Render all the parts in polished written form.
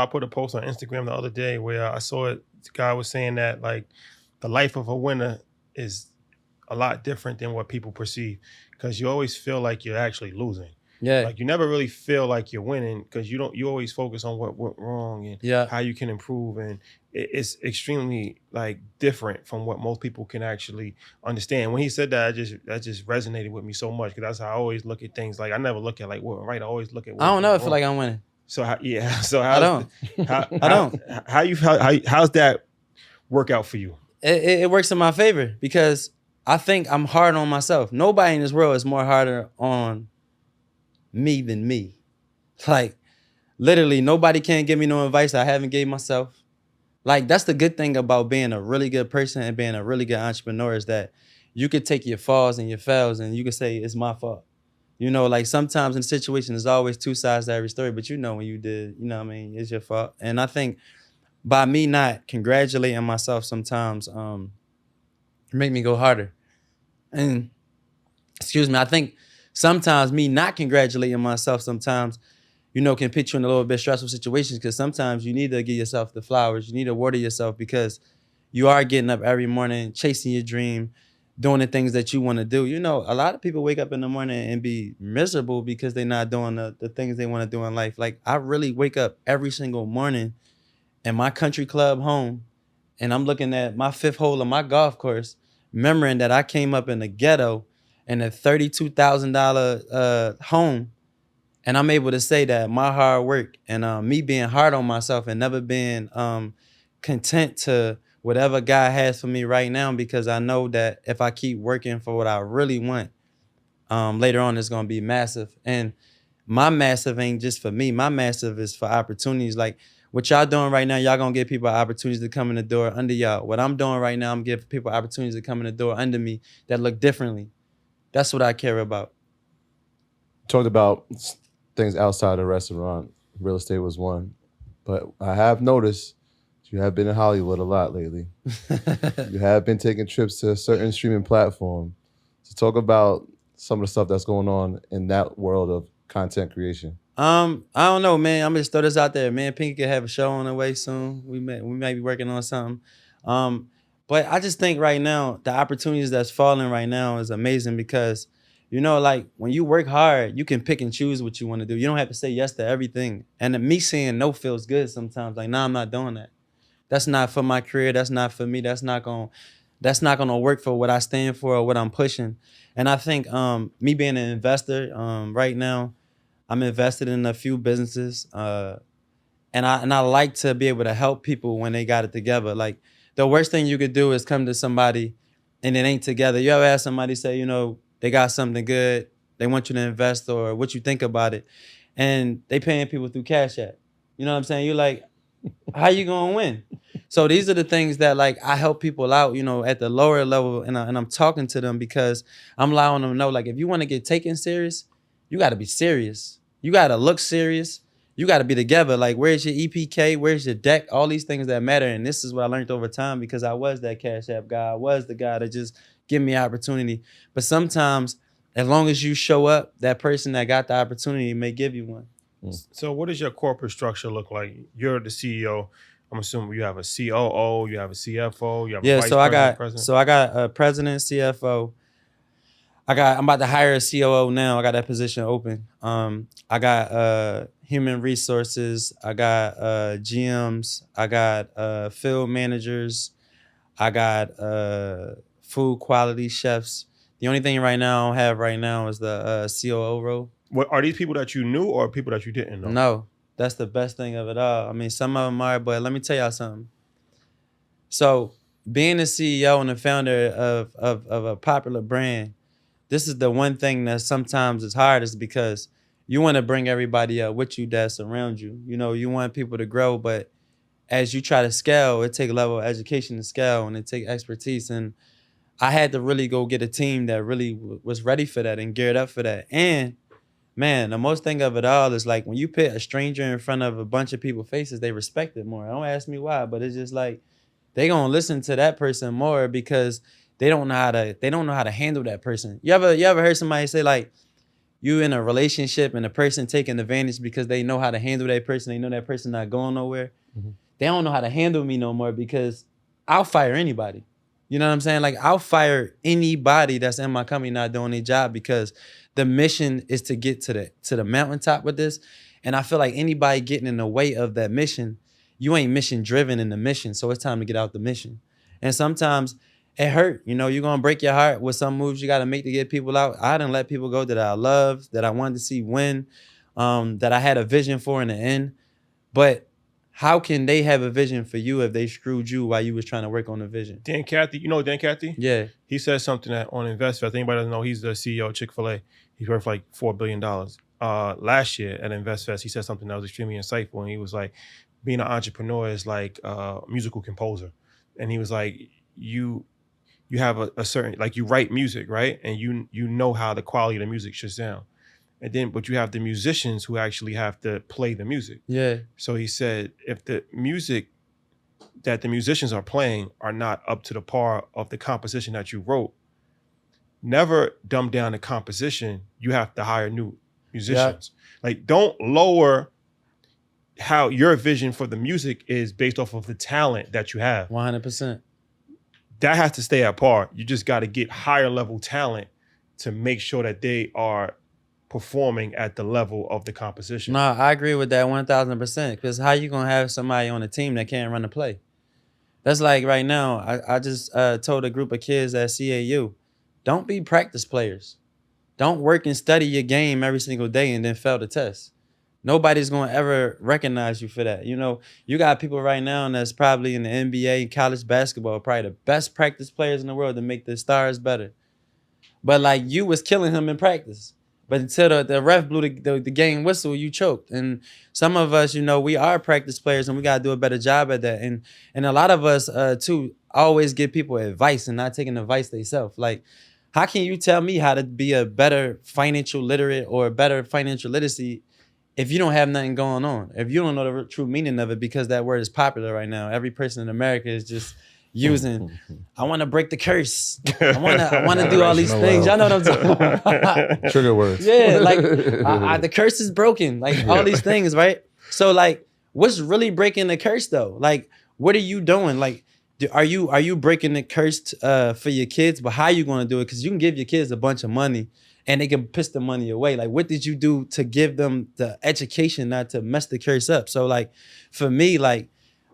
I put a post on Instagram the other day where I saw it. The guy was saying that like the life of a winner is a lot different than what people perceive because you always feel like you're actually losing. Yeah. Like you never really feel like you're winning because you always focus on what went wrong and Yeah. how you can improve, and it's extremely like different from what most people can actually understand. When he said that, that just resonated with me so much because that's how I always look at things. Like I never look at like what went right. I always look at I what don't know. went I feel wrong. like I'm winning. So yeah. So I don't. I don't. how's that work out for you? It works in my favor because I think I'm hard on myself. Nobody in this world is more harder on me than me. Like literally nobody can give me no advice I haven't gave myself. Like that's the good thing about being a really good person and being a really good entrepreneur is that you could take your falls and your fails and you could say it's my fault. You know, like sometimes in a situation there's always two sides to every story, but you know when you did, you know what I mean, it's your fault. And I think by me not congratulating myself sometimes make me go harder. And excuse me, I think sometimes me not congratulating myself sometimes, you know, can put you in a little bit stressful situations because sometimes you need to give yourself the flowers. You need to water yourself because you are getting up every morning, chasing your dream, doing the things that you want to do. You know, a lot of people wake up in the morning and be miserable because they're not doing the things they want to do in life. Like I really wake up every single morning in my country club home and I'm looking at my fifth hole of my golf course, remembering that I came up in the ghetto in a $32,000 home. And I'm able to say that my hard work and me being hard on myself and never being content to whatever God has for me right now, because I know that if I keep working for what I really want, later on it's gonna be massive. And my massive ain't just for me. My massive is for opportunities. Like what y'all doing right now, y'all gonna give people opportunities to come in the door under y'all. What I'm doing right now, I'm giving people opportunities to come in the door under me that look differently. That's what I care about. Talked about things outside the restaurant. Real estate was one, but I have noticed you have been in Hollywood a lot lately. You have been taking trips to a certain streaming platform. So talk about some of the stuff that's going on in that world of content creation. I don't know, man. I'm gonna just throw this out there. Man, Pinky could have a show on the way soon. We might be working on something. Um, but I just think right now the opportunities that's falling right now is amazing because, you know, like when you work hard, you can pick and choose what you want to do. You don't have to say yes to everything. And me saying no feels good sometimes. Like, nah, I'm not doing that. That's not for my career. That's not for me. That's not gonna work for what I stand for or what I'm pushing. And I think me being an investor right now. I'm invested in a few businesses, and I like to be able to help people when they got it together. Like the worst thing you could do is come to somebody and it ain't together. You ever have somebody say, you know, they got something good, they want you to invest or what you think about it, and they paying people through Cash App. You know what I'm saying? You're like, how you gonna win? So these are the things that like I help people out, you know, at the lower level, and I'm talking to them because I'm allowing them to know, like, if you want to get taken serious, you got to be serious. You got to look serious. You got to be together. Like, where's your EPK? Where's your deck? All these things that matter, and this is what I learned over time because I was that Cash App guy. I was the guy that just give me opportunity. But sometimes, as long as you show up, that person that got the opportunity may give you one. So what does your corporate structure look like? You're the CEO. I'm assuming you have a COO, you have a CFO, you have a Yeah, vice so I president, got president. so I got a president, CFO. I'm about to hire a COO now. I got that position open. I got human resources. I got GMs. I got field managers. I got food quality chefs. The only thing right now I don't have right now is the COO role. What are these people that you knew or people that you didn't know? No, that's the best thing of it all. I mean, some of them are, but let me tell y'all something. So being the CEO and the founder of a popular brand, this is the one thing that sometimes is hard is because you want to bring everybody up with you that's around you. You know, you want people to grow, but as you try to scale, it takes a level of education to scale and it takes expertise. And I had to really go get a team that really was ready for that and geared up for that. And man, the most thing of it all is like when you put a stranger in front of a bunch of people's faces, they respect it more. Don't ask me why, but it's just like they gonna listen to that person more because they don't know how to handle that person. You ever heard somebody say like you in a relationship and a person taking advantage because they know how to handle that person, they know that person not going nowhere. Mm-hmm. They don't know how to handle me no more because I'll fire anybody. You know what I'm saying? Like, I'll fire anybody that's in my company not doing their job because the mission is to get to the mountaintop with this. And I feel like anybody getting in the way of that mission, you ain't mission driven in the mission. So it's time to get out the mission. And sometimes it hurt. You know, you're going to break your heart with some moves you got to make to get people out. I didn't let people go that I loved, that I wanted to see win, that I had a vision for in the end. But how can they have a vision for you if they screwed you while you was trying to work on the vision? Dan Cathy, you know Dan Cathy? Yeah. He said something that on InvestFest. Anybody doesn't know, he's the CEO of Chick-fil-A. He's worth like $4 billion. Last year at InvestFest, he said something that was extremely insightful. And he was like, being an entrepreneur is like a musical composer. And he was like, you have a certain, like you write music, right? And you know how the quality of the music should sound. And then, but you have the musicians who actually have to play the music. Yeah. So he said, if the music that the musicians are playing are not up to the par of the composition that you wrote, never dumb down the composition. You have to hire new musicians. Like, don't lower how your vision for the music is based off of the talent that you have. 100%. That has to stay at par. You just got to get higher level talent to make sure that they are performing at the level of the composition. No, I agree with that 1,000%. Because how you gonna have somebody on a team that can't run the play? That's like right now. I just told a group of kids at CAU, don't be practice players. Don't work and study your game every single day and then fail the test. Nobody's gonna ever recognize you for that. You know, you got people right now that's probably in the NBA, college basketball, probably the best practice players in the world to make the stars better. But like, you was killing him in practice. But until the ref blew the game whistle, you choked. And some of us, you know, we are practice players and we got to do a better job at that. And a lot of us, too, always give people advice and not taking advice themselves. Like, how can you tell me how to be a better financial literate or a better financial literacy if you don't have nothing going on? If you don't know the true meaning of it, because that word is popular right now. Every person in America is just using, I want to break the curse. I want to do all these things. Y'all know what I'm talking about? Trigger words. Yeah, like the curse is broken. Like all these things, right? So like, what's really breaking the curse though? Like, what are you doing? Like, are you breaking the curse for your kids? But how you going to do it? Because you can give your kids a bunch of money and they can piss the money away. Like, what did you do to give them the education not to mess the curse up? So like, for me, like,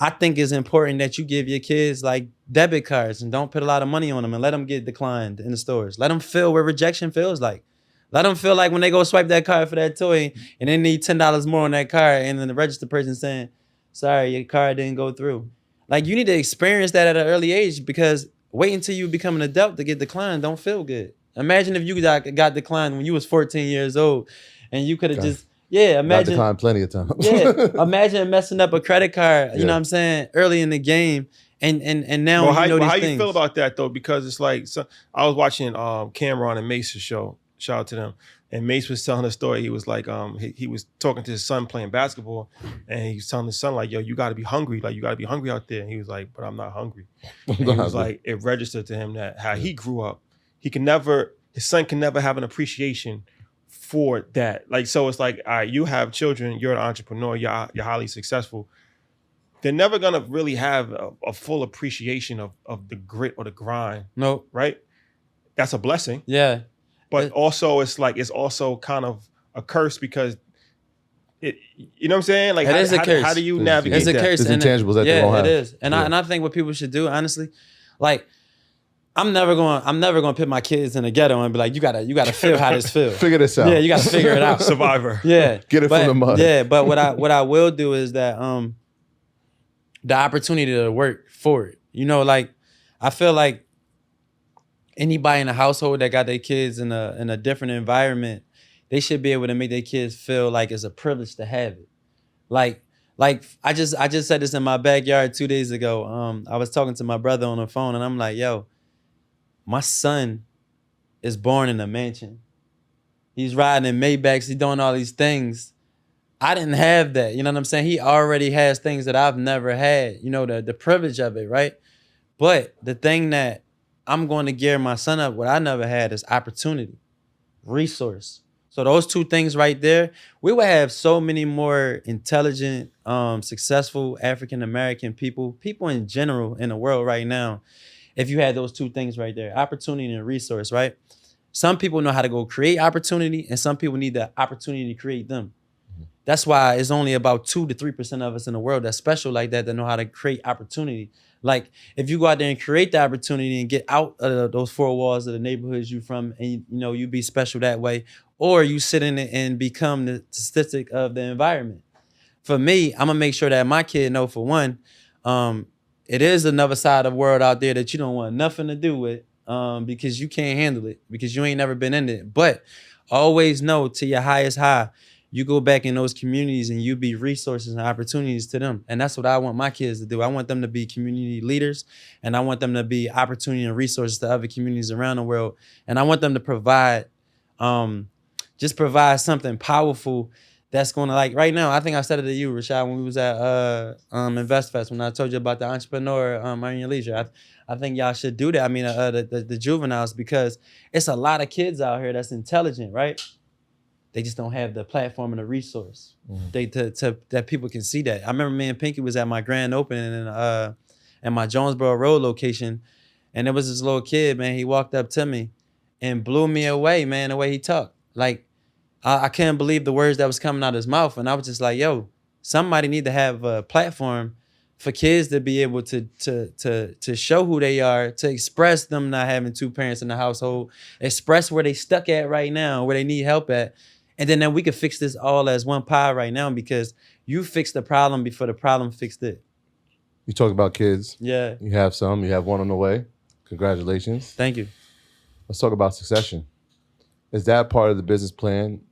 I think it's important that you give your kids like debit cards and don't put a lot of money on them and let them get declined in the stores. Let them feel what rejection feels like. Let them feel like when they go swipe that card for that toy and they need $10 more on that card and then the register person saying, sorry, your card didn't go through. Like, you need to experience that at an early age, because wait until you become an adult to get declined don't feel good. Imagine if you got declined when you was 14 years old and you could have just, yeah, imagine. Got declined plenty of times. Yeah, imagine messing up a credit card, you know what I'm saying, early in the game. And now well, you know how these you things. feel about that though? Because it's like, so, I was watching Cameron and Mace's show. Shout out to them. And Mace was telling a story. He was like, he was talking to his son playing basketball, and he was telling his son like, yo, you got to be hungry. Like, you got to be hungry out there. And he was like, but I'm not hungry. And he was like, it registered to him that how he grew up, his son can never have an appreciation for that. Like, so it's like, all right, you have children, you're an entrepreneur, you're highly successful. They're never gonna really have a full appreciation of the grit or the grind. No. Right? That's a blessing. Yeah. But also it's like, it's also kind of a curse, because it, you know what I'm saying? Like, It is a curse. How do you navigate It's a that? curse. There's intangibles that they yeah, won't have. it is. And I think what people should do, honestly, like, I'm never gonna put my kids in a ghetto and be like, you gotta feel how this feels. Figure this out. Yeah, you gotta figure it out. Survivor. Yeah. Get it from the mud. Yeah, but what I will do is that the opportunity to work for it. You know, like, I feel like anybody in a household that got their kids in a different environment, they should be able to make their kids feel like it's a privilege to have it. Like I just said this in my backyard 2 days ago. I was talking to my brother on the phone and I'm like, yo, my son is born in a mansion. He's riding in Maybachs. He's doing all these things. I didn't have that. You know what I'm saying? He already has things that I've never had. You know, the privilege of it, right? But the thing that I'm going to gear my son up, what I never had, is opportunity, resource. So those two things right there, we would have so many more intelligent, successful African American people in general in the world right now, if you had those two things right there, opportunity and resource, right? Some people know how to go create opportunity, and some people need the opportunity to create them. That's why it's only about 2 to 3% of us in the world that's special like that know how to create opportunity. Like if you go out there and create the opportunity and get out of those four walls of the neighborhoods you from, and you be special that way, or you sit in it and become the statistic of the environment. For me, I'm gonna make sure that my kid know, for one, it is another side of the world out there that you don't want nothing to do with, because you can't handle it, because you ain't never been in it. But always know, to your highest high, you go back in those communities and you be resources and opportunities to them. And that's what I want my kids to do. I want them to be community leaders, and I want them to be opportunity and resources to other communities around the world. And I want them to provide, just provide something powerful that's going to, like right now, I think I said it to you, Rashad, when we was at InvestFest, when I told you about the entrepreneur, earn your leisure. I think y'all should do that. I mean, the juveniles, because it's a lot of kids out here that's intelligent, right? They just don't have the platform and the resource. That people can see that. I remember me and Pinky was at my grand opening in my Jonesboro Road location, and there was this little kid, man. He walked up to me and blew me away, man, the way he talked. Like, I couldn't believe the words that was coming out of his mouth, and I was just like, yo, somebody need to have a platform for kids to be able to show who they are, to express them not having two parents in the household, express where they stuck at right now, where they need help at. And then we could fix this all as one pie right now, because you fixed the problem before the problem fixed it. You talk about kids. Yeah. You have some. You have one on the way. Congratulations. Thank you. Let's talk about succession. Is that part of the business plan?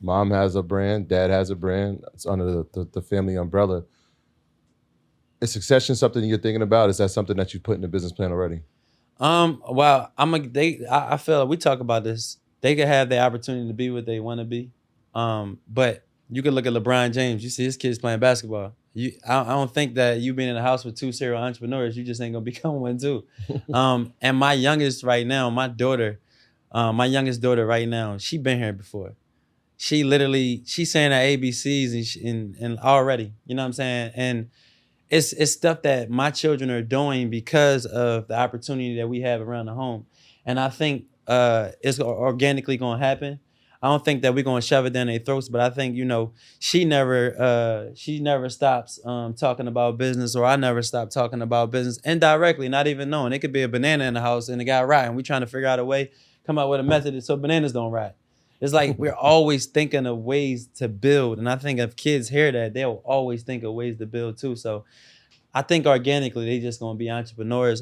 Mom has a brand. Dad has a brand. It's under the family umbrella. Is succession something you're thinking about? Is that something that you put in the business plan already? Well, I feel like we talk about this. They could have the opportunity to be what they want to be. But you could look at LeBron James. You see his kids playing basketball. I don't think that you being in a house with two serial entrepreneurs, you just ain't gonna become one too. And my youngest right now, my youngest daughter right now, she been here before. She's saying her ABCs and already, you know what I'm saying? And it's stuff that my children are doing because of the opportunity that we have around the home. And I think it's organically gonna happen. I don't think that we're gonna shove it down their throats, but I think, she never stops talking about business, or I never stop talking about business indirectly, not even knowing. It could be a banana in the house and the guy rotting. We trying to figure out a way, come up with a method so bananas don't rot. It's like we're always thinking of ways to build. And I think if kids hear that, they'll always think of ways to build too. So I think organically they just gonna be entrepreneurs.